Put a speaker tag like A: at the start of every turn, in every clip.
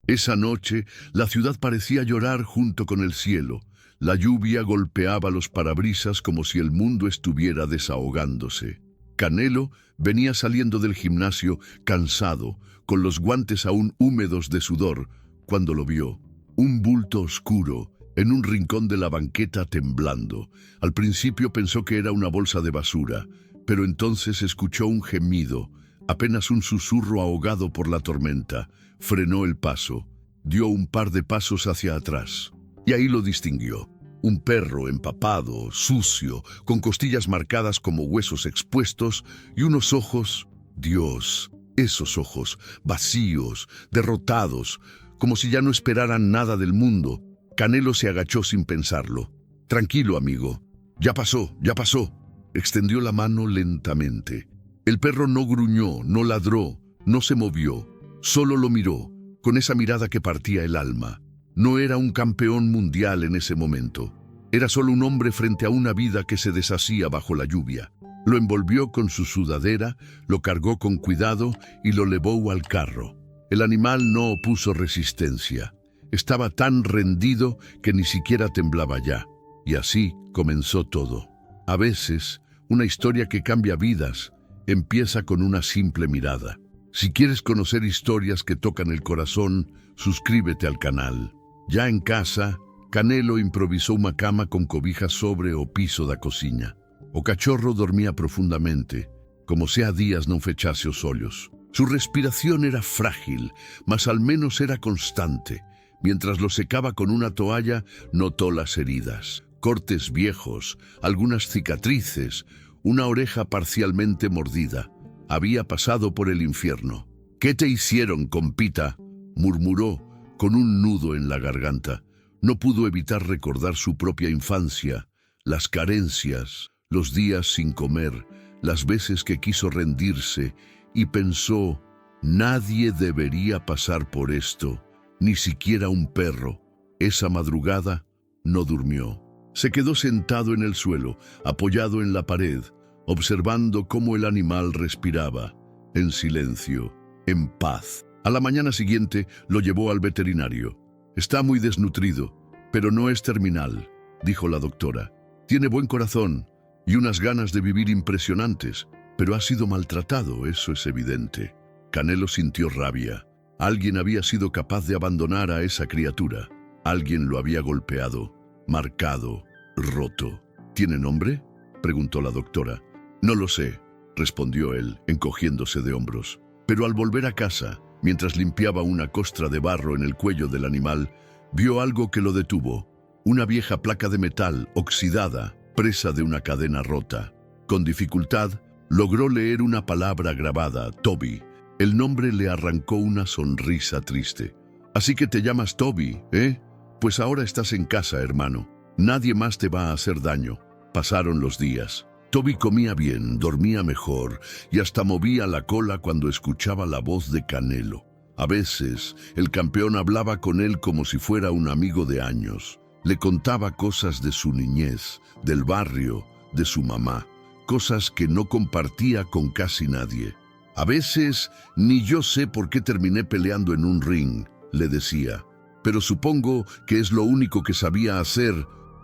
A: Esa noche, la ciudad parecía llorar junto con el cielo. La lluvia golpeaba los parabrisas como si el mundo estuviera desahogándose. Canelo venía saliendo del gimnasio cansado, con los guantes aún húmedos de sudor, cuando lo vio. Un bulto oscuro, en un rincón de la banqueta temblando. Al principio pensó que era una bolsa de basura, pero entonces escuchó un gemido, apenas un susurro ahogado por la tormenta. Frenó el paso, dio un par de pasos hacia atrás, y ahí lo distinguió. Un perro empapado, sucio, con costillas marcadas como huesos expuestos y unos ojos, Dios, esos ojos, vacíos, derrotados, como si ya no esperaran nada del mundo. Canelo se agachó sin pensarlo. «Tranquilo, amigo. Ya pasó, ya pasó». Extendió la mano lentamente. El perro no gruñó, no ladró, no se movió. Solo lo miró, con esa mirada que partía el alma. No era un campeón mundial en ese momento. Era solo un hombre frente a una vida que se deshacía bajo la lluvia. Lo envolvió con su sudadera, lo cargó con cuidado y lo llevó al carro. El animal no opuso resistencia. Estaba tan rendido que ni siquiera temblaba ya. Y así comenzó todo. A veces, una historia que cambia vidas empieza con una simple mirada. Si quieres conocer historias que tocan el corazón, suscríbete al canal. Ya en casa, Canelo improvisó una cama con cobijas sobre o piso da cocina. O cachorro dormía profundamente, como se há días non fechase os ollos. Su respiración era frágil, mas al menos era constante. Mientras lo secaba con una toalla, notó las heridas, cortes viejos, algunas cicatrices, una oreja parcialmente mordida. Había pasado por el infierno. «¿Qué te hicieron, compita?», murmuró, con un nudo en la garganta. No pudo evitar recordar su propia infancia, las carencias, los días sin comer, las veces que quiso rendirse, y pensó, nadie debería pasar por esto, ni siquiera un perro. Esa madrugada no durmió. Se quedó sentado en el suelo, apoyado en la pared, observando cómo el animal respiraba, en silencio, en paz. A la mañana siguiente lo llevó al veterinario. «Está muy desnutrido, pero no es terminal», dijo la doctora. «Tiene buen corazón y unas ganas de vivir impresionantes, pero ha sido maltratado, eso es evidente». Canelo sintió rabia. Alguien había sido capaz de abandonar a esa criatura. Alguien lo había golpeado, marcado, roto. «¿Tiene nombre?», preguntó la doctora. «No lo sé», respondió él, encogiéndose de hombros. Pero al volver a casa, mientras limpiaba una costra de barro en el cuello del animal, vio algo que lo detuvo. Una vieja placa de metal, oxidada, presa de una cadena rota. Con dificultad, logró leer una palabra grabada, Toby. El nombre le arrancó una sonrisa triste. «Así que te llamas Toby, ¿eh? Pues ahora estás en casa, hermano. Nadie más te va a hacer daño». Pasaron los días. Toby comía bien, dormía mejor y hasta movía la cola cuando escuchaba la voz de Canelo. A veces, el campeón hablaba con él como si fuera un amigo de años. Le contaba cosas de su niñez, del barrio, de su mamá, cosas que no compartía con casi nadie. «A veces, ni yo sé por qué terminé peleando en un ring», le decía, «pero supongo que es lo único que sabía hacer,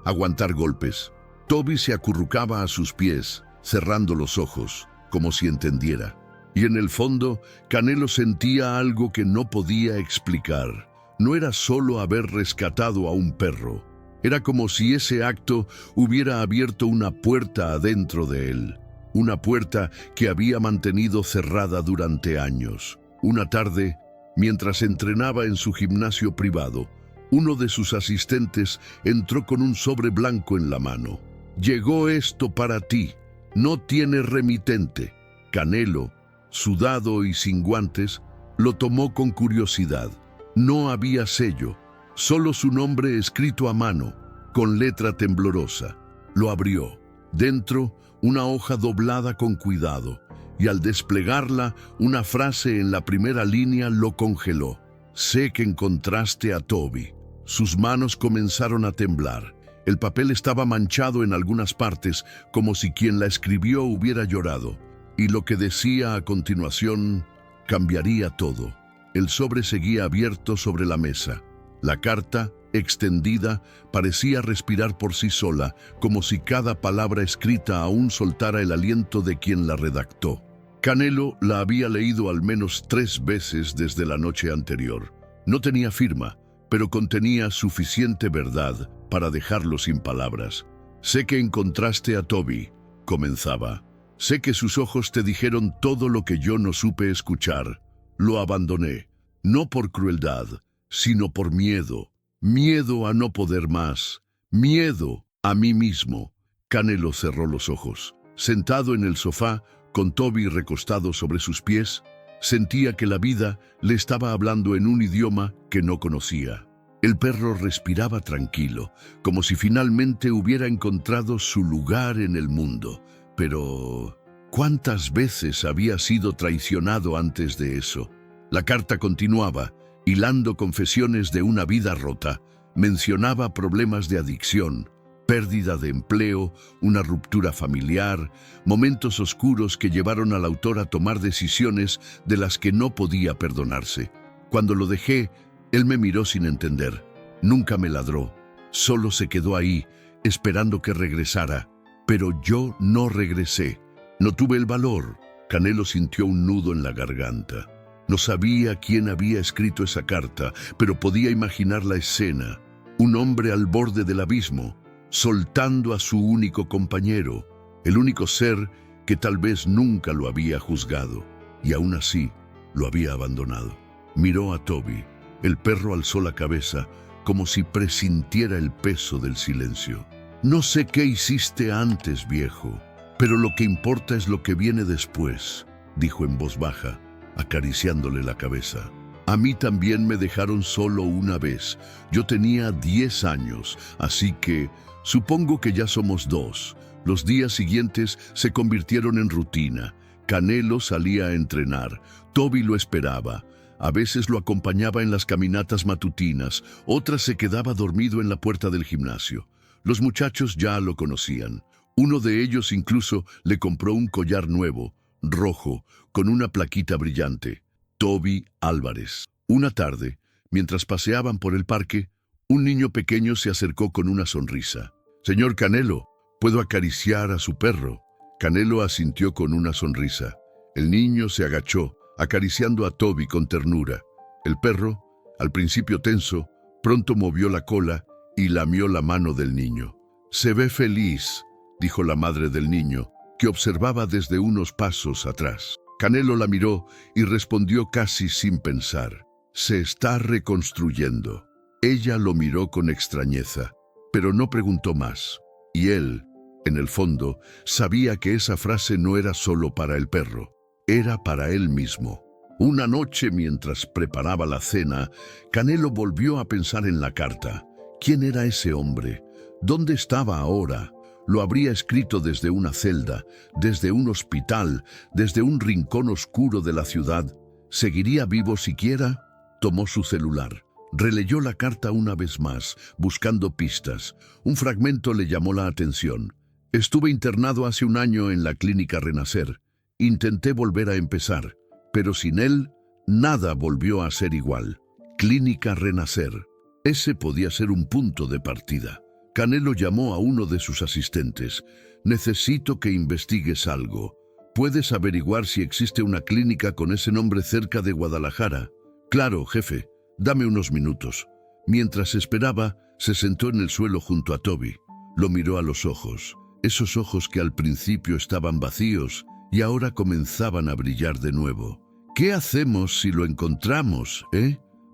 A: aguantar golpes». Toby se acurrucaba a sus pies, cerrando los ojos, como si entendiera. Y en el fondo, Canelo sentía algo que no podía explicar. No era solo haber rescatado a un perro. Era como si ese acto hubiera abierto una puerta adentro de él. Una puerta que había mantenido cerrada durante años. Una tarde, mientras entrenaba en su gimnasio privado, uno de sus asistentes entró con un sobre blanco en la mano. «Llegó esto para ti. No tiene remitente». Canelo, sudado y sin guantes, lo tomó con curiosidad. No había sello, solo su nombre escrito a mano, con letra temblorosa. Lo abrió. Dentro, una hoja doblada con cuidado, y al desplegarla, una frase en la primera línea lo congeló. «Sé que encontraste a Toby». Sus manos comenzaron a temblar. El papel estaba manchado en algunas partes, como si quien la escribió hubiera llorado. Y lo que decía a continuación cambiaría todo. El sobre seguía abierto sobre la mesa. La carta, extendida, parecía respirar por sí sola, como si cada palabra escrita aún soltara el aliento de quien la redactó. Canelo la había leído al menos 3 veces desde la noche anterior. No tenía firma, pero contenía suficiente verdad para dejarlo sin palabras. «Sé que encontraste a Toby», comenzaba. «Sé que sus ojos te dijeron todo lo que yo no supe escuchar. Lo abandoné, no por crueldad, sino por miedo. Miedo a no poder más. Miedo a mí mismo». Canelo cerró los ojos. Sentado en el sofá, con Toby recostado sobre sus pies, sentía que la vida le estaba hablando en un idioma que no conocía. El perro respiraba tranquilo, como si finalmente hubiera encontrado su lugar en el mundo. Pero ¿cuántas veces había sido traicionado antes de eso? La carta continuaba, hilando confesiones de una vida rota. Mencionaba problemas de adicción, pérdida de empleo, una ruptura familiar, momentos oscuros que llevaron al autor a tomar decisiones de las que no podía perdonarse. Cuando lo dejé, él me miró sin entender. Nunca me ladró, solo se quedó ahí, esperando que regresara. Pero yo no regresé. No tuve el valor. Canelo sintió un nudo en la garganta. No sabía quién había escrito esa carta, pero podía imaginar la escena. Un hombre al borde del abismo, soltando a su único compañero, el único ser que tal vez nunca lo había juzgado, y aún así lo había abandonado. Miró a Toby. El perro alzó la cabeza, como si presintiera el peso del silencio. «No sé qué hiciste antes, viejo, pero lo que importa es lo que viene después», dijo en voz baja, acariciándole la cabeza. «A mí también me dejaron solo una vez. Yo tenía 10 años, así que supongo que ya somos 2. Los días siguientes se convirtieron en rutina. Canelo salía a entrenar. Toby lo esperaba. A veces lo acompañaba en las caminatas matutinas, otras se quedaba dormido en la puerta del gimnasio. Los muchachos ya lo conocían. Uno de ellos incluso le compró un collar nuevo, rojo, con una plaquita brillante. Toby Álvarez. Una tarde, mientras paseaban por el parque, un niño pequeño se acercó con una sonrisa. «Señor Canelo, ¿puedo acariciar a su perro?» Canelo asintió con una sonrisa. El niño se agachó, acariciando a Toby con ternura. El perro, al principio tenso, pronto movió la cola y lamió la mano del niño. «Se ve feliz», dijo la madre del niño, que observaba desde unos pasos atrás. Canelo la miró y respondió casi sin pensar. «Se está reconstruyendo». Ella lo miró con extrañeza, pero no preguntó más. Y él, en el fondo, sabía que esa frase no era solo para el perro, era para él mismo. Una noche, mientras preparaba la cena, Canelo volvió a pensar en la carta. ¿Quién era ese hombre? ¿Dónde estaba ahora? Lo habría escrito desde una celda, desde un hospital, desde un rincón oscuro de la ciudad. ¿Seguiría vivo siquiera? Tomó su celular. Releyó la carta una vez más, buscando pistas. Un fragmento le llamó la atención. «Estuve internado hace un año en la clínica Renacer. Intenté volver a empezar, pero sin él, nada volvió a ser igual. Clínica Renacer. Ese podía ser un punto de partida». Canelo llamó a uno de sus asistentes. «Necesito que investigues algo. ¿Puedes averiguar si existe una clínica con ese nombre cerca de Guadalajara?» «Claro, jefe. Dame unos minutos». Mientras esperaba, se sentó en el suelo junto a Toby. Lo miró a los ojos, esos ojos que al principio estaban vacíos y ahora comenzaban a brillar de nuevo. «¿Qué hacemos si lo encontramos,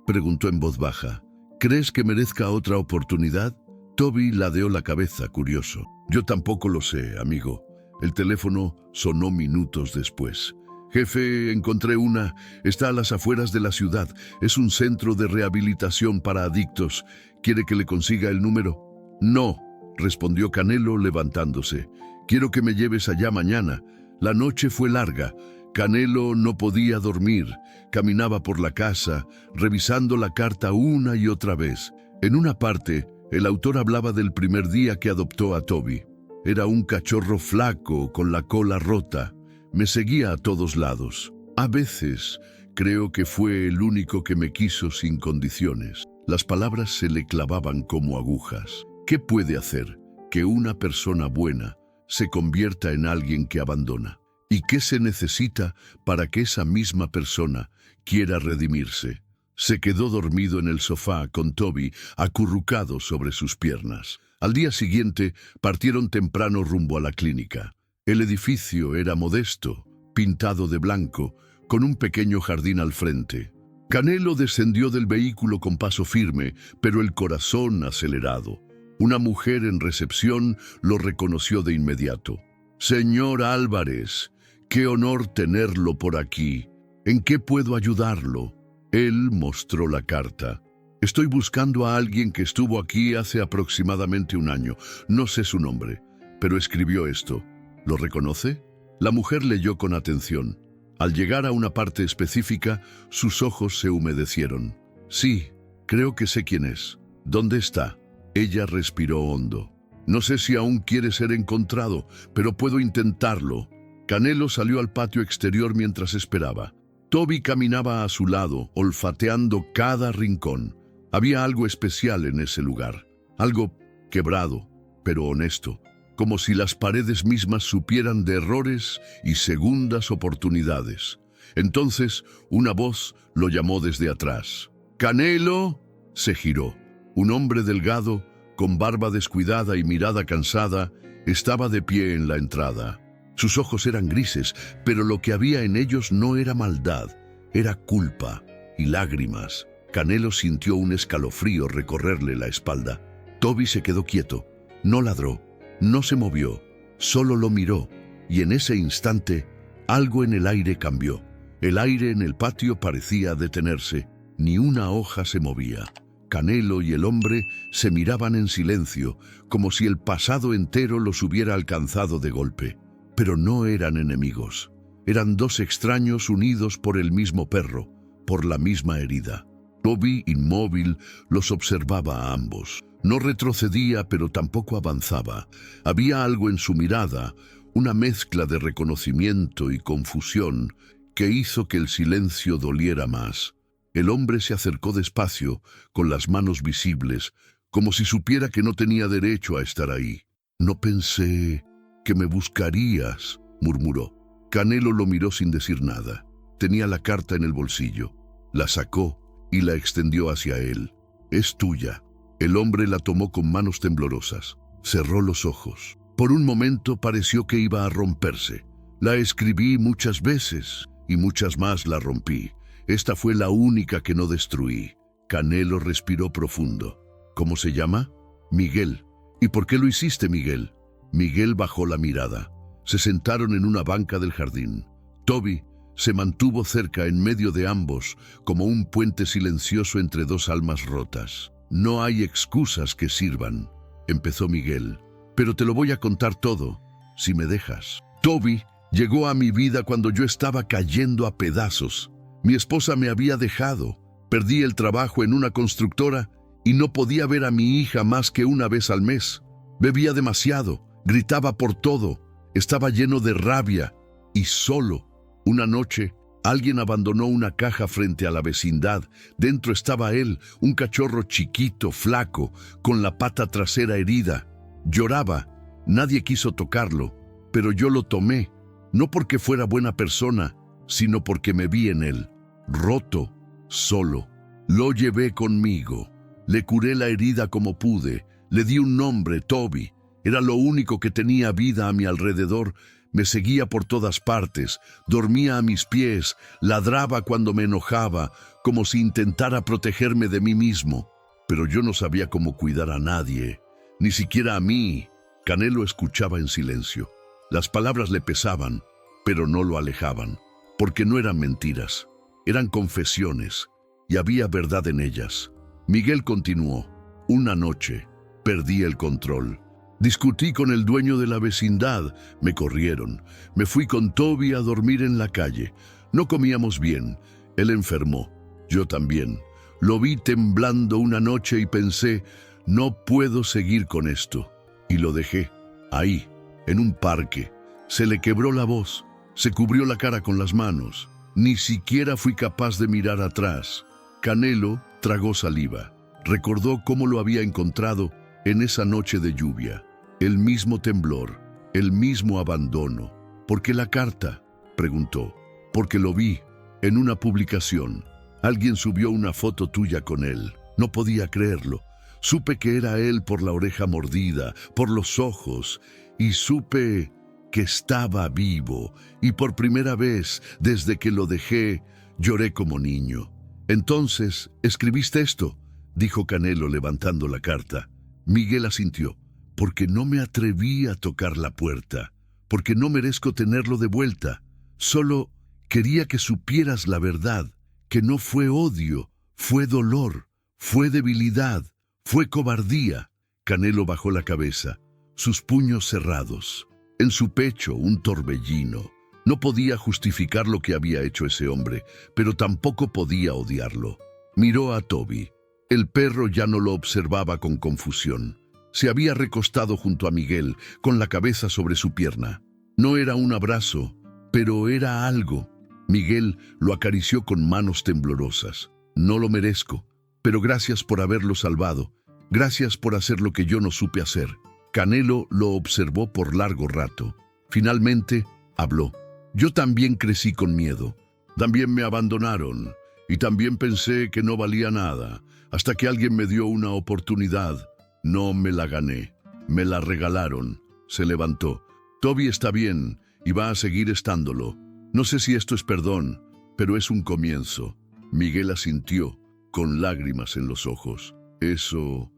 A: preguntó en voz baja. «¿Crees que merezca otra oportunidad?» Toby ladeó la cabeza, curioso. «Yo tampoco lo sé, amigo». El teléfono sonó minutos después. «Jefe, encontré una. Está a las afueras de la ciudad. Es un centro de rehabilitación para adictos. ¿Quiere que le consiga el número?» «No», respondió Canelo levantándose. «Quiero que me lleves allá mañana». La noche fue larga. Canelo no podía dormir. Caminaba por la casa, revisando la carta una y otra vez. En una parte, el autor hablaba del primer día que adoptó a Toby. Era un cachorro flaco, con la cola rota. Me seguía a todos lados. A veces creo que fue el único que me quiso sin condiciones. Las palabras se le clavaban como agujas. ¿Qué puede hacer que una persona buena se convierta en alguien que abandona? ¿Y qué se necesita para que esa misma persona quiera redimirse? Se quedó dormido en el sofá con Toby acurrucado sobre sus piernas. Al día siguiente partieron temprano rumbo a la clínica. El edificio era modesto, pintado de blanco, con un pequeño jardín al frente. Canelo descendió del vehículo con paso firme, pero el corazón acelerado. Una mujer en recepción lo reconoció de inmediato. «Señor Álvarez, qué honor tenerlo por aquí. ¿En qué puedo ayudarlo?» Él mostró la carta. «Estoy buscando a alguien que estuvo aquí hace aproximadamente un año. No sé su nombre, pero escribió esto. ¿Lo reconoce?» La mujer leyó con atención. Al llegar a una parte específica, sus ojos se humedecieron. «Sí, creo que sé quién es. ¿Dónde está?» Ella respiró hondo. «No sé si aún quiere ser encontrado, pero puedo intentarlo». Canelo salió al patio exterior mientras esperaba. Toby caminaba a su lado, olfateando cada rincón. Había algo especial en ese lugar, algo quebrado, pero honesto, como si las paredes mismas supieran de errores y segundas oportunidades. Entonces, una voz lo llamó desde atrás. «¡Canelo!» Se giró. Un hombre delgado, con barba descuidada y mirada cansada, estaba de pie en la entrada. Sus ojos eran grises, pero lo que había en ellos no era maldad, era culpa y lágrimas. Canelo sintió un escalofrío recorrerle la espalda. Toby se quedó quieto, no ladró, no se movió, solo lo miró, y en ese instante algo en el aire cambió. El aire en el patio parecía detenerse, ni una hoja se movía. Canelo y el hombre se miraban en silencio, como si el pasado entero los hubiera alcanzado de golpe. Pero no eran enemigos. Eran dos extraños unidos por el mismo perro, por la misma herida. Toby, inmóvil, los observaba a ambos. No retrocedía, pero tampoco avanzaba. Había algo en su mirada, una mezcla de reconocimiento y confusión, que hizo que el silencio doliera más. El hombre se acercó despacio, con las manos visibles, como si supiera que no tenía derecho a estar ahí. «No pensé que me buscarías», murmuró. Canelo lo miró sin decir nada. Tenía la carta en el bolsillo. La sacó y la extendió hacia él. «Es tuya». El hombre la tomó con manos temblorosas. Cerró los ojos. Por un momento pareció que iba a romperse. «La escribí muchas veces y muchas más la rompí. Esta fue la única que no destruí». Canelo respiró profundo. «¿Cómo se llama?» «Miguel». «¿Y por qué lo hiciste, Miguel?» Miguel bajó la mirada. Se sentaron en una banca del jardín. Toby se mantuvo cerca en medio de ambos, como un puente silencioso entre dos almas rotas. «No hay excusas que sirvan», empezó Miguel. «Pero te lo voy a contar todo, si me dejas. Toby llegó a mi vida cuando yo estaba cayendo a pedazos. Mi esposa me había dejado. Perdí el trabajo en una constructora y no podía ver a mi hija más que una vez al mes. Bebía demasiado. Gritaba por todo, estaba lleno de rabia y solo. Una noche, alguien abandonó una caja frente a la vecindad. Dentro estaba él, un cachorro chiquito, flaco, con la pata trasera herida. Lloraba, nadie quiso tocarlo, pero yo lo tomé, no porque fuera buena persona, sino porque me vi en él, roto, solo. Lo llevé conmigo, le curé la herida como pude, le di un nombre, Toby. Era lo único que tenía vida a mi alrededor. Me seguía por todas partes, dormía a mis pies, ladraba cuando me enojaba, como si intentara protegerme de mí mismo. Pero yo no sabía cómo cuidar a nadie, ni siquiera a mí». Canelo escuchaba en silencio. Las palabras le pesaban, pero no lo alejaban, porque no eran mentiras, eran confesiones, y había verdad en ellas. Miguel continuó. «Una noche, perdí el control. Discutí con el dueño de la vecindad, me corrieron. Me fui con Toby a dormir en la calle. No comíamos bien. Él enfermó, yo también. Lo vi temblando una noche y pensé, no puedo seguir con esto. Y lo dejé, ahí, en un parque. Se le quebró la voz, se cubrió la cara con las manos. Ni siquiera fui capaz de mirar atrás. Canelo tragó saliva. Recordó cómo lo había encontrado en esa noche de lluvia. El mismo temblor, el mismo abandono. ¿Por qué la carta?, preguntó. Porque lo vi en una publicación. Alguien subió una foto tuya con él. No podía creerlo. Supe que era él por la oreja mordida, por los ojos, y supe que estaba vivo. Y por primera vez, desde que lo dejé, lloré como niño. Entonces, ¿escribiste esto?, dijo Canelo levantando la carta. Miguel asintió. Porque no me atreví a tocar la puerta, porque no merezco tenerlo de vuelta. Solo quería que supieras la verdad, que no fue odio, fue dolor, fue debilidad, fue cobardía. Canelo bajó la cabeza, sus puños cerrados. En su pecho un torbellino. No podía justificar lo que había hecho ese hombre, pero tampoco podía odiarlo. Miró a Toby. El perro ya no lo observaba con confusión. Se había recostado junto a Miguel, con la cabeza sobre su pierna. No era un abrazo, pero era algo. Miguel lo acarició con manos temblorosas. No lo merezco, pero gracias por haberlo salvado. Gracias por hacer lo que yo no supe hacer. Canelo lo observó por largo rato. Finalmente, habló. Yo también crecí con miedo. También me abandonaron. Y también pensé que no valía nada, hasta que alguien me dio una oportunidad. No me la gané, me la regalaron. Se levantó. Toby está bien y va a seguir estándolo. No sé si esto es perdón, pero es un comienzo. Miguel asintió, con lágrimas en los ojos. Eso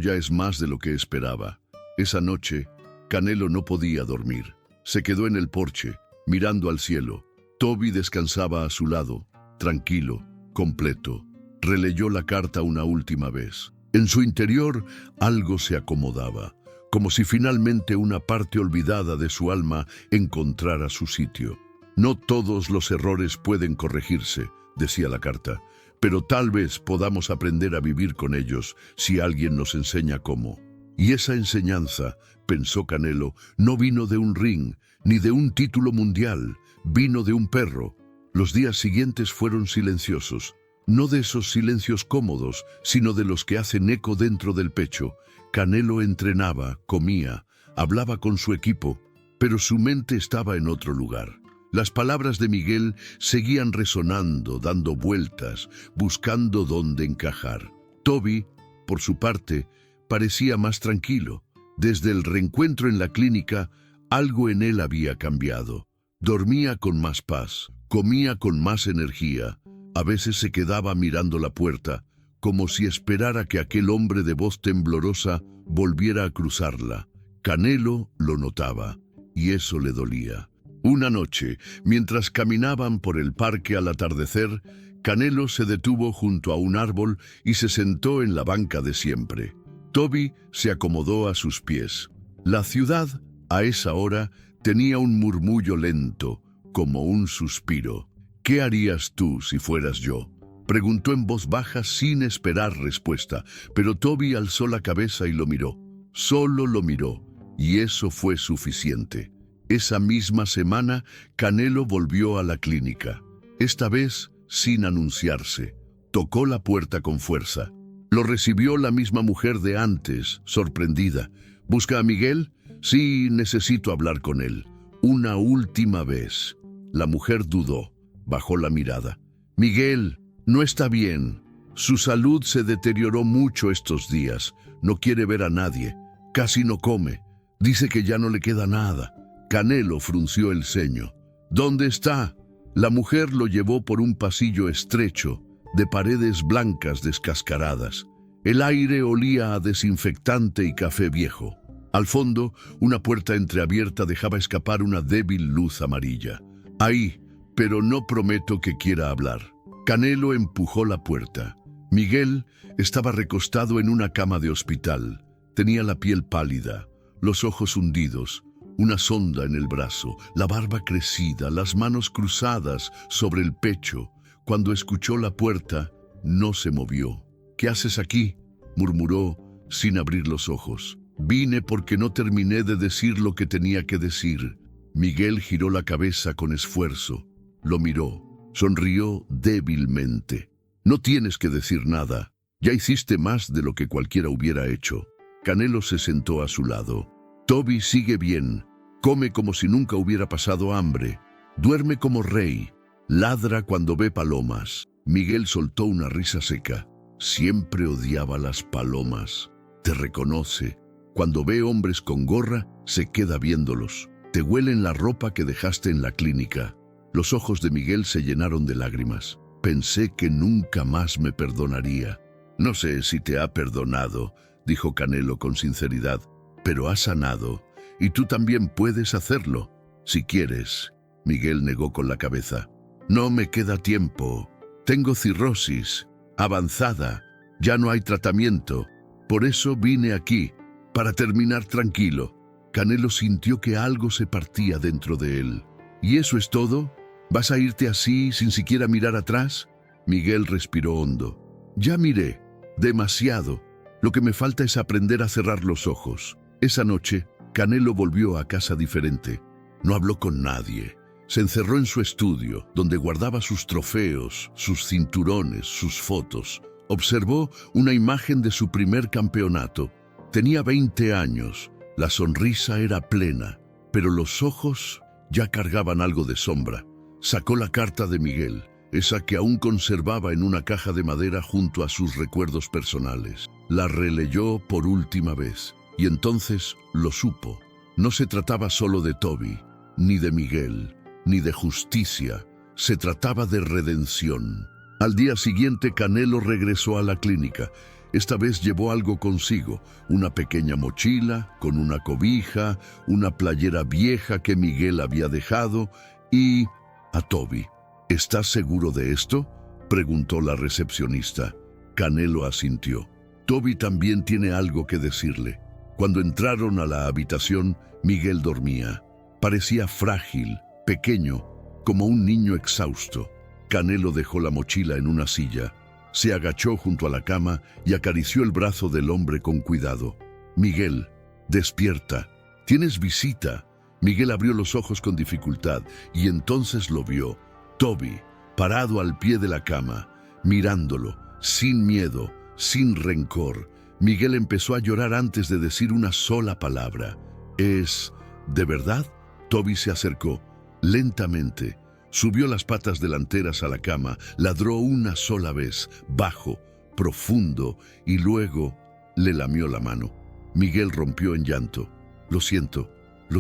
A: ya es más de lo que esperaba. Esa noche, Canelo no podía dormir. Se quedó en el porche, mirando al cielo. Toby descansaba a su lado, tranquilo, completo. Releyó la carta una última vez. En su interior algo se acomodaba, como si finalmente una parte olvidada de su alma encontrara su sitio. No todos los errores pueden corregirse, decía la carta, pero tal vez podamos aprender a vivir con ellos si alguien nos enseña cómo. Y esa enseñanza, pensó Canelo, no vino de un ring, ni de un título mundial, vino de un perro. Los días siguientes fueron silenciosos. No de esos silencios cómodos, sino de los que hacen eco dentro del pecho. Canelo entrenaba, comía, hablaba con su equipo, pero su mente estaba en otro lugar. Las palabras de Miguel seguían resonando, dando vueltas, buscando dónde encajar. Toby, por su parte, parecía más tranquilo. Desde el reencuentro en la clínica, algo en él había cambiado. Dormía con más paz, comía con más energía. A veces se quedaba mirando la puerta, como si esperara que aquel hombre de voz temblorosa volviera a cruzarla. Canelo lo notaba, y eso le dolía. Una noche, mientras caminaban por el parque al atardecer, Canelo se detuvo junto a un árbol y se sentó en la banca de siempre. Toby se acomodó a sus pies. La ciudad, a esa hora, tenía un murmullo lento, como un suspiro. ¿Qué harías tú si fueras yo?, preguntó en voz baja sin esperar respuesta, pero Toby alzó la cabeza y lo miró. Solo lo miró, y eso fue suficiente. Esa misma semana, Canelo volvió a la clínica. Esta vez, sin anunciarse. Tocó la puerta con fuerza. Lo recibió la misma mujer de antes, sorprendida. ¿Busca a Miguel? Sí, necesito hablar con él. Una última vez. La mujer dudó. Bajó la mirada. Miguel no está bien. Su salud se deterioró mucho estos días. No quiere ver a nadie. Casi no come. Dice que ya no le queda nada. Canelo frunció el ceño. ¿Dónde está? La mujer lo llevó por un pasillo estrecho, de paredes blancas descascaradas. El aire olía a desinfectante y café viejo. Al fondo, una puerta entreabierta dejaba escapar una débil luz amarilla. Ahí, pero no prometo que quiera hablar. Canelo empujó la puerta. Miguel estaba recostado en una cama de hospital. Tenía la piel pálida, los ojos hundidos, una sonda en el brazo, la barba crecida, las manos cruzadas sobre el pecho. Cuando escuchó la puerta, no se movió. ¿Qué haces aquí?, murmuró sin abrir los ojos. Vine porque no terminé de decir lo que tenía que decir. Miguel giró la cabeza con esfuerzo. Lo miró. Sonrió débilmente. No tienes que decir nada. Ya hiciste más de lo que cualquiera hubiera hecho. Canelo se sentó a su lado. Toby sigue bien. Come como si nunca hubiera pasado hambre. Duerme como rey. Ladra cuando ve palomas. Miguel soltó una risa seca. Siempre odiaba las palomas. Te reconoce. Cuando ve hombres con gorra, se queda viéndolos. Te huelen la ropa que dejaste en la clínica. Los ojos de Miguel se llenaron de lágrimas. Pensé que nunca más me perdonaría. No sé si te ha perdonado, dijo Canelo con sinceridad, pero ha sanado, y tú también puedes hacerlo, si quieres. Miguel negó con la cabeza. No me queda tiempo. Tengo cirrosis avanzada. Ya no hay tratamiento. Por eso vine aquí, para terminar tranquilo. Canelo sintió que algo se partía dentro de él. ¿Y eso es todo? ¿Vas a irte así, sin siquiera mirar atrás? Miguel respiró hondo. Ya miré. Demasiado. Lo que me falta es aprender a cerrar los ojos. Esa noche, Canelo volvió a casa diferente. No habló con nadie. Se encerró en su estudio, donde guardaba sus trofeos, sus cinturones, sus fotos. Observó una imagen de su primer campeonato. Tenía 20 años. La sonrisa era plena, pero los ojos ya cargaban algo de sombra. Sacó la carta de Miguel, esa que aún conservaba en una caja de madera junto a sus recuerdos personales. La releyó por última vez, y entonces lo supo. No se trataba solo de Toby, ni de Miguel, ni de justicia. Se trataba de redención. Al día siguiente, Canelo regresó a la clínica. Esta vez llevó algo consigo, una pequeña mochila con una cobija, una playera vieja que Miguel había dejado y a Toby. ¿Estás seguro de esto?, preguntó la recepcionista. Canelo asintió. Toby también tiene algo que decirle. Cuando entraron a la habitación, Miguel dormía. Parecía frágil, pequeño, como un niño exhausto. Canelo dejó la mochila en una silla. Se agachó junto a la cama y acarició el brazo del hombre con cuidado. Miguel, despierta. Tienes visita. Miguel abrió los ojos con dificultad y entonces lo vio. Toby, parado al pie de la cama, mirándolo, sin miedo, sin rencor. Miguel empezó a llorar antes de decir una sola palabra. ¿Es de verdad? Toby se acercó, lentamente. Subió las patas delanteras a la cama, ladró una sola vez, bajo, profundo, y luego le lamió la mano. Miguel rompió en llanto. Lo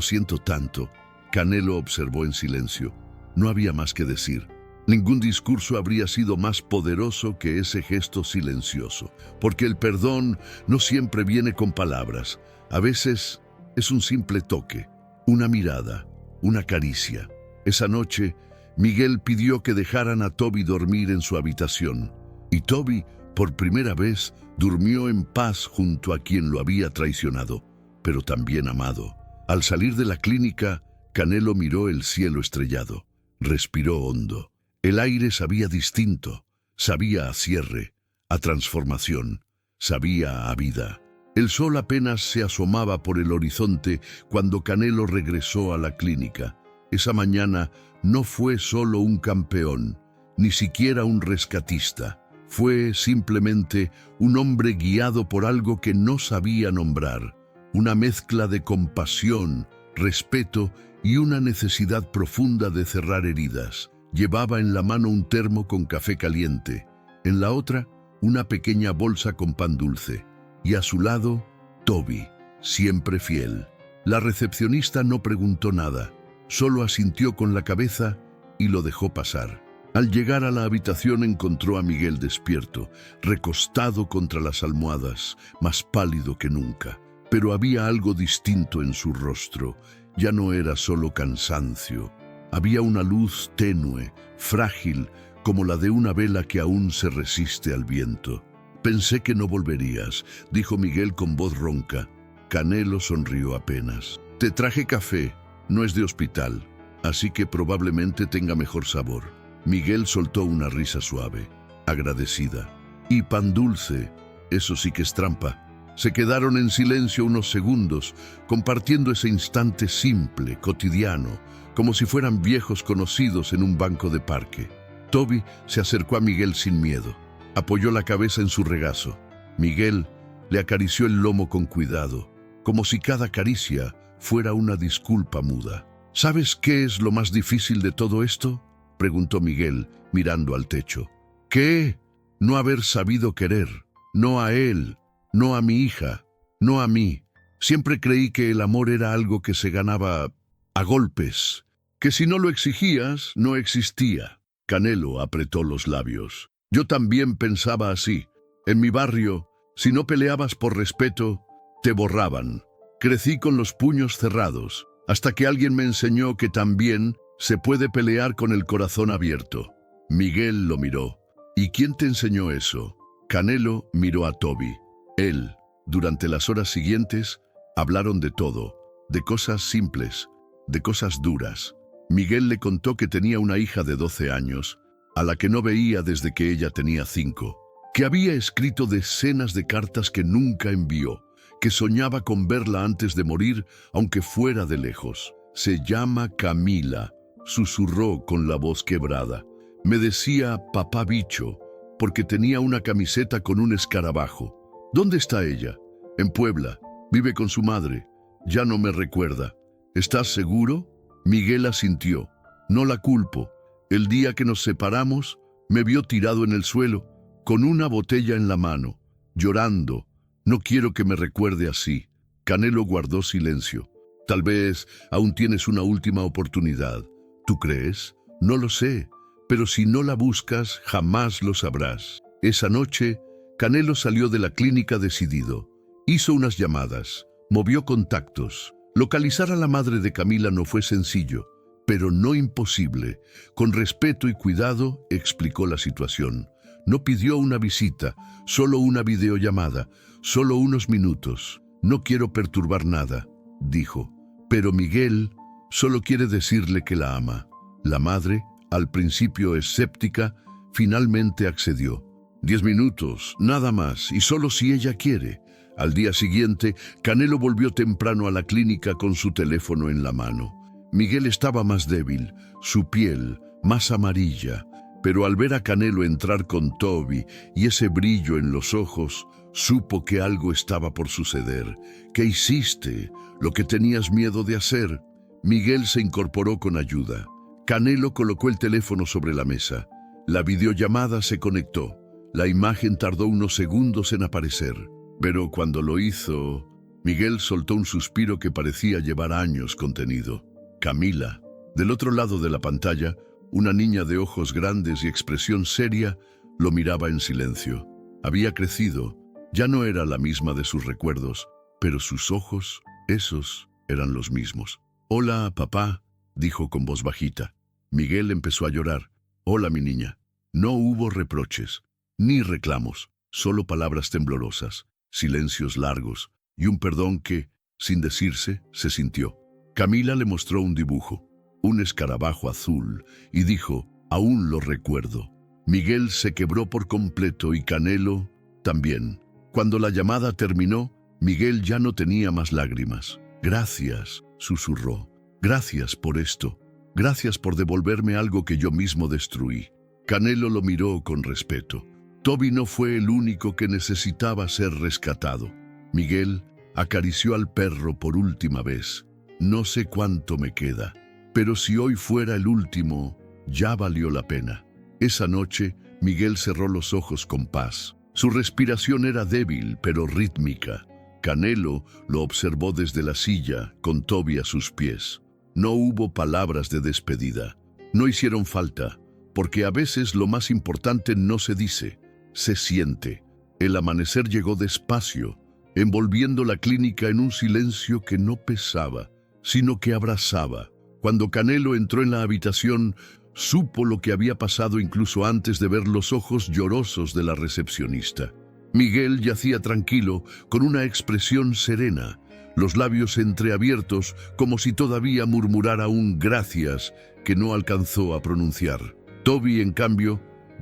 A: siento tanto. Canelo observó en silencio. No había más que decir. Ningún discurso habría sido más poderoso que ese gesto silencioso, porque el perdón no siempre viene con palabras. A veces es un simple toque, una mirada, una caricia. Esa noche, Miguel pidió que dejaran a Toby dormir en su habitación, y Toby, por primera vez, durmió en paz junto a quien lo había traicionado, pero también amado. Al salir de la clínica, Canelo miró el cielo estrellado. Respiró hondo. El aire sabía distinto, sabía a cierre, a transformación, sabía a vida. El sol apenas se asomaba por el horizonte cuando Canelo regresó a la clínica. Esa mañana no fue solo un campeón, ni siquiera un rescatista. Fue simplemente un hombre guiado por algo que no sabía nombrar, una mezcla de compasión, respeto y una necesidad profunda de cerrar heridas. Llevaba en la mano un termo con café caliente, en la otra una pequeña bolsa con pan dulce, y a su lado, Toby, siempre fiel. La recepcionista no preguntó nada, solo asintió con la cabeza y lo dejó pasar. Al llegar a la habitación encontró a Miguel despierto, recostado contra las almohadas, más pálido que nunca. Pero había algo distinto en su rostro. Ya no era solo cansancio. Había una luz tenue, frágil, como la de una vela que aún se resiste al viento. Pensé que no volverías, dijo Miguel con voz ronca. Canelo sonrió apenas. Te traje café, no es de hospital, así que probablemente tenga mejor sabor. Miguel soltó una risa suave, agradecida. Y pan dulce, eso sí que es trampa. Se quedaron en silencio unos segundos, compartiendo ese instante simple, cotidiano, como si fueran viejos conocidos en un banco de parque. Toby se acercó a Miguel sin miedo. Apoyó la cabeza en su regazo. Miguel le acarició el lomo con cuidado, como si cada caricia fuera una disculpa muda. ¿Sabes qué es lo más difícil de todo esto?, preguntó Miguel, mirando al techo. ¿Qué? No haber sabido querer. No a él, no a mi hija, no a mí. Siempre creí que el amor era algo que se ganaba a golpes, que si no lo exigías, no existía. Canelo apretó los labios. Yo también pensaba así. En mi barrio, si no peleabas por respeto, te borraban. Crecí con los puños cerrados, hasta que alguien me enseñó que también se puede pelear con el corazón abierto. Miguel lo miró. ¿Y quién te enseñó eso? Canelo miró a Toby. Él, durante las horas siguientes, hablaron de todo, de cosas simples, de cosas duras. Miguel le contó que tenía una hija de 12 años, a la que no veía desde que ella tenía 5, que había escrito decenas de cartas que nunca envió, que soñaba con verla antes de morir, aunque fuera de lejos. Se llama Camila, susurró con la voz quebrada. Me decía papá bicho, porque tenía una camiseta con un escarabajo. ¿Dónde está ella? En Puebla. Vive con su madre. Ya no me recuerda. ¿Estás seguro? Miguel asintió. No la culpo. El día que nos separamos, me vio tirado en el suelo, con una botella en la mano, llorando. No quiero que me recuerde así. Canelo guardó silencio. Tal vez aún tienes una última oportunidad. ¿Tú crees? No lo sé. Pero si no la buscas, jamás lo sabrás. Esa noche, Canelo salió de la clínica decidido. Hizo unas llamadas, movió contactos. Localizar a la madre de Camila no fue sencillo, pero no imposible. Con respeto y cuidado, explicó la situación. No pidió una visita, solo una videollamada, solo unos minutos. No quiero perturbar nada, dijo. Pero Miguel solo quiere decirle que la ama. La madre, al principio escéptica, finalmente accedió. 10 minutos, nada más, y solo si ella quiere. Al día siguiente, Canelo volvió temprano a la clínica con su teléfono en la mano. Miguel estaba más débil, su piel más amarilla, pero al ver a Canelo entrar con Toby y ese brillo en los ojos, supo que algo estaba por suceder. ¿Qué hiciste? Lo que tenías miedo de hacer. Miguel se incorporó con ayuda. Canelo colocó el teléfono sobre la mesa. La videollamada se conectó. La imagen tardó unos segundos en aparecer, pero cuando lo hizo, Miguel soltó un suspiro que parecía llevar años contenido. Camila. Del otro lado de la pantalla, una niña de ojos grandes y expresión seria lo miraba en silencio. Había crecido, ya no era la misma de sus recuerdos, pero sus ojos, esos, eran los mismos. «Hola, papá», dijo con voz bajita. Miguel empezó a llorar. «Hola, mi niña». No hubo reproches, ni reclamos, solo palabras temblorosas, silencios largos y un perdón que, sin decirse, se sintió. Camila le mostró un dibujo, un escarabajo azul, y dijo, «Aún lo recuerdo». Miguel se quebró por completo y Canelo también. Cuando la llamada terminó, Miguel ya no tenía más lágrimas. «Gracias», susurró. «Gracias por esto. Gracias por devolverme algo que yo mismo destruí». Canelo lo miró con respeto. Toby no fue el único que necesitaba ser rescatado. Miguel acarició al perro por última vez. «No sé cuánto me queda, pero si hoy fuera el último, ya valió la pena». Esa noche, Miguel cerró los ojos con paz. Su respiración era débil, pero rítmica. Canelo lo observó desde la silla, con Toby a sus pies. No hubo palabras de despedida. No hicieron falta, porque a veces lo más importante no se dice, se siente. El amanecer llegó despacio, envolviendo la clínica en un silencio que no pesaba, sino que abrazaba. Cuando Canelo entró en la habitación, supo lo que había pasado incluso antes de ver los ojos llorosos de la recepcionista. Miguel yacía tranquilo, con una expresión serena, los labios entreabiertos como si todavía murmurara un gracias que no alcanzó a pronunciar. Toby, en cambio,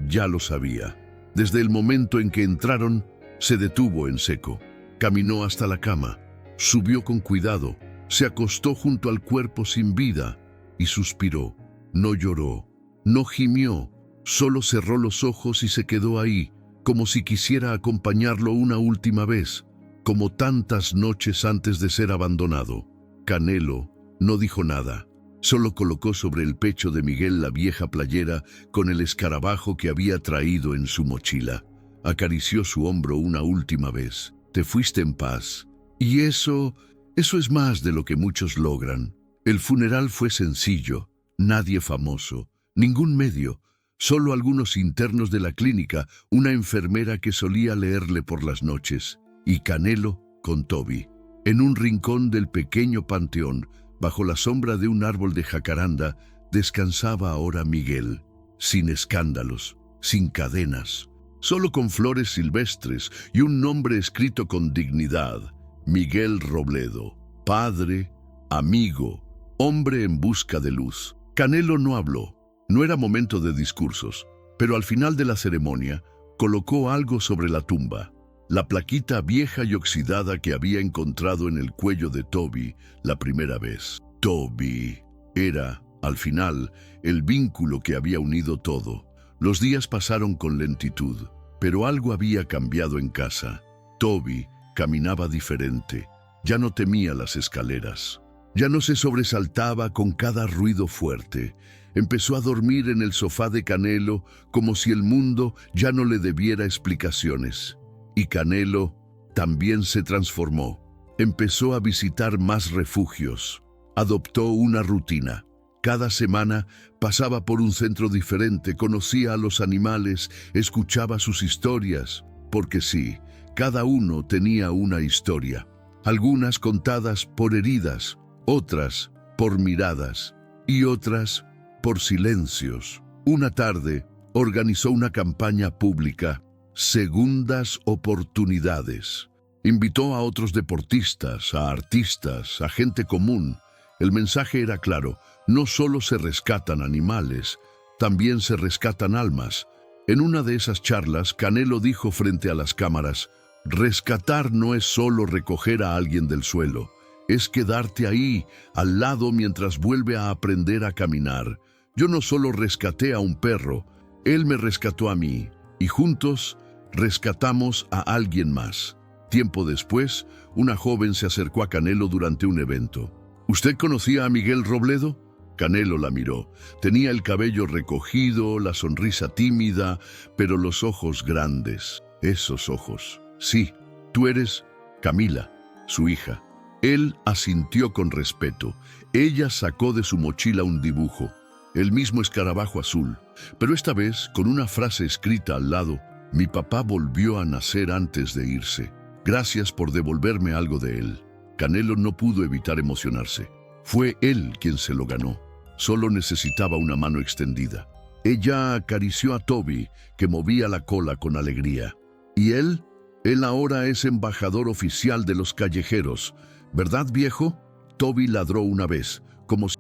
A: ya lo sabía. Desde el momento en que entraron, se detuvo en seco. Caminó hasta la cama, subió con cuidado, se acostó junto al cuerpo sin vida y suspiró. No lloró, no gimió, Solo cerró los ojos y se quedó ahí, como si quisiera acompañarlo una última vez, como tantas noches antes de ser abandonado. Canelo no dijo nada. Solo colocó sobre el pecho de Miguel la vieja playera con el escarabajo que había traído en su mochila. Acarició su hombro una última vez. Te fuiste en paz. Y eso es más de lo que muchos logran. El funeral fue sencillo, nadie famoso, ningún medio, solo algunos internos de la clínica, una enfermera que solía leerle por las noches, y Canelo con Toby. En un rincón del pequeño panteón, bajo la sombra de un árbol de jacaranda, descansaba ahora Miguel, sin escándalos, sin cadenas, solo con flores silvestres y un nombre escrito con dignidad: Miguel Robledo, padre, amigo, hombre en busca de luz. Canelo no habló, no era momento de discursos, pero al final de la ceremonia colocó algo sobre la tumba. La plaquita vieja y oxidada que había encontrado en el cuello de Toby la primera vez. Toby era, al final, el vínculo que había unido todo. Los días pasaron con lentitud, pero algo había cambiado en casa. Toby caminaba diferente, ya no temía las escaleras, ya no se sobresaltaba con cada ruido fuerte. Empezó a dormir en el sofá de Canelo como si el mundo ya no le debiera explicaciones. Y Canelo también se transformó. Empezó a visitar más refugios. Adoptó una rutina. Cada semana pasaba por un centro diferente, conocía a los animales, escuchaba sus historias. Porque sí, cada uno tenía una historia. Algunas contadas por heridas, otras por miradas y otras por silencios. Una tarde organizó una campaña pública: segundas oportunidades. Invitó a otros deportistas, a artistas, a gente común. El mensaje era claro: no solo se rescatan animales, también se rescatan almas. En una de esas charlas, Canelo dijo frente a las cámaras: rescatar no es solo recoger a alguien del suelo, es quedarte ahí, al lado, mientras vuelve a aprender a caminar. Yo no solo rescaté a un perro, él me rescató a mí, y juntos rescatamos a alguien más. Tiempo después, una joven se acercó a Canelo durante un evento. ¿Usted conocía a Miguel Robledo? Canelo la miró. Tenía el cabello recogido, la sonrisa tímida, pero los ojos grandes. Esos ojos. Sí, tú eres Camila, su hija. Él asintió con respeto. Ella sacó de su mochila un dibujo, el mismo escarabajo azul, pero esta vez con una frase escrita al lado: mi papá volvió a nacer antes de irse. Gracias por devolverme algo de él. Canelo no pudo evitar emocionarse. Fue él quien se lo ganó. Solo necesitaba una mano extendida. Ella acarició a Toby, que movía la cola con alegría. ¿Y él? Él ahora es embajador oficial de los callejeros. ¿Verdad, viejo? Toby ladró una vez, como si